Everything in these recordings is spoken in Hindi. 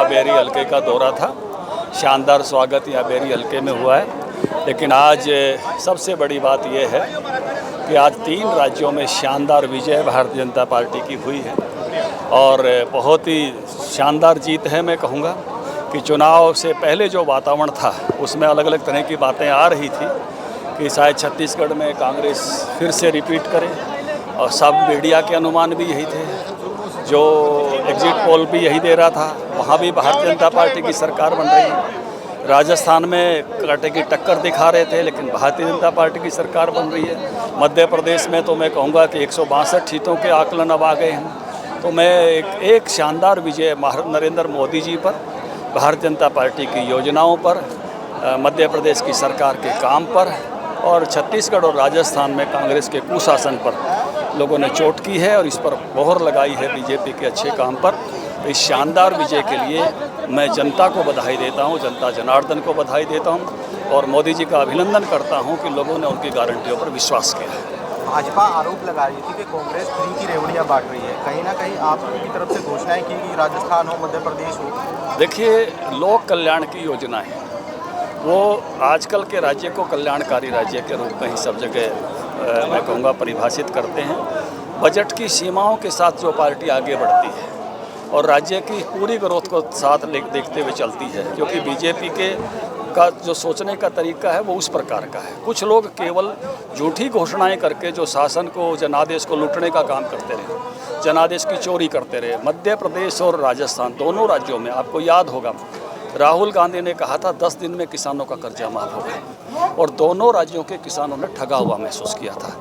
बेरी हलके का दौरा था। शानदार स्वागत यहाँ बेरी हलके में हुआ है। लेकिन आज सबसे बड़ी बात यह है कि आज 3 राज्यों में शानदार विजय भारतीय जनता पार्टी की हुई है और बहुत ही शानदार जीत है। मैं कहूँगा कि चुनाव से पहले जो वातावरण था उसमें अलग अलग तरह की बातें आ रही थी कि शायद छत्तीसगढ़ में कांग्रेस फिर से रिपीट करे, और सब मीडिया के अनुमान भी यही थे, जो एग्जिट पोल भी यही दे रहा था। वहाँ भी भारतीय जनता पार्टी की सरकार बन रही है। राजस्थान में कांटे की टक्कर दिखा रहे थे, लेकिन भारतीय जनता पार्टी की सरकार बन रही है। मध्य प्रदेश में तो मैं कहूँगा कि 162 सीटों के आकलन अब आ गए हैं। तो मैं एक शानदार विजय नरेंद्र मोदी जी पर, भारतीय जनता पार्टी की योजनाओं पर, मध्य प्रदेश की सरकार के काम पर और छत्तीसगढ़ और राजस्थान में कांग्रेस के कुशासन पर लोगों ने चोट की है और इस पर मोहर लगाई है बीजेपी के अच्छे काम पर। तो इस शानदार विजय के लिए मैं जनता को बधाई देता हूं, जनता जनार्दन को बधाई देता हूं और मोदी जी का अभिनंदन करता हूं कि लोगों ने उनकी गारंटियों पर विश्वास किया है। भाजपा आरोप लगा रही थी कि कांग्रेस फ्री की रेवड़ियाँ बांट रही है। कहीं ना कहीं आपकी तरफ से घोषणाएं की कि राजस्थान हो, मध्य प्रदेश हो। देखिए, लोक कल्याण की योजनाएं वो आजकल के राज्य को कल्याणकारी राज्य के रूप में ही सब जगह मैं कहूँगा परिभाषित करते हैं। बजट की सीमाओं के साथ जो पार्टी आगे बढ़ती है और राज्य की पूरी ग्रोथ को साथ देखते हुए चलती है, क्योंकि बीजेपी का जो सोचने का तरीका है वो उस प्रकार का है। कुछ लोग केवल झूठी घोषणाएं करके जो शासन को, जनादेश को लूटने का काम करते रहे, जनादेश की चोरी करते रहे। मध्य प्रदेश और राजस्थान दोनों राज्यों में आपको याद होगा राहुल गांधी ने कहा था 10 दिन में किसानों का कर्जा माफ होगा, और दोनों राज्यों के किसानों ने ठगा हुआ महसूस किया था।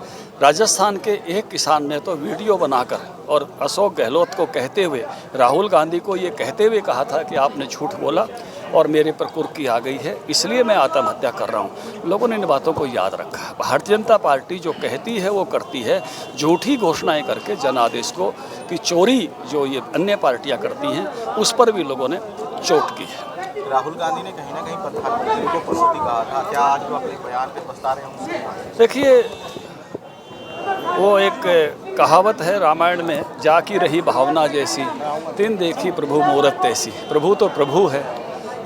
राजस्थान के एक किसान ने तो वीडियो बनाकर और अशोक गहलोत को कहते हुए, राहुल गांधी को ये कहते हुए कहा था कि आपने झूठ बोला और मेरे पर कुर्की आ गई है, इसलिए मैं आत्महत्या कर रहा हूँ। लोगों ने इन बातों को याद रखा। भारतीय जनता पार्टी जो कहती है वो करती है, झूठी घोषणाएं करके जनादेश को की चोरी जो ये अन्य पार्टियां करती हैं उस पर भी लोगों ने चोट की है। राहुल गांधी ने कहीं ना कहीं प्रधानमंत्री को पनौती कहा था, क्या आज वो अपने बयान पे बता रहे हैं? देखिए, वो एक कहावत है रामायण में, जाकी रही भावना जैसी, तिन देखी प्रभु मूरत तैसी। प्रभु तो प्रभु है,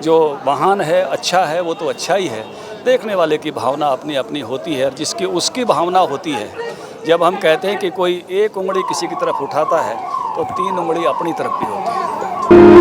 जो महान है, अच्छा है, वो तो अच्छा ही है। देखने वाले की भावना अपनी अपनी होती है, जिसकी उसकी भावना होती है। जब हम कहते हैं कि कोई एक उंगली किसी की तरफ उठाता है तो 3 उंगली अपनी तरफ भी होती है।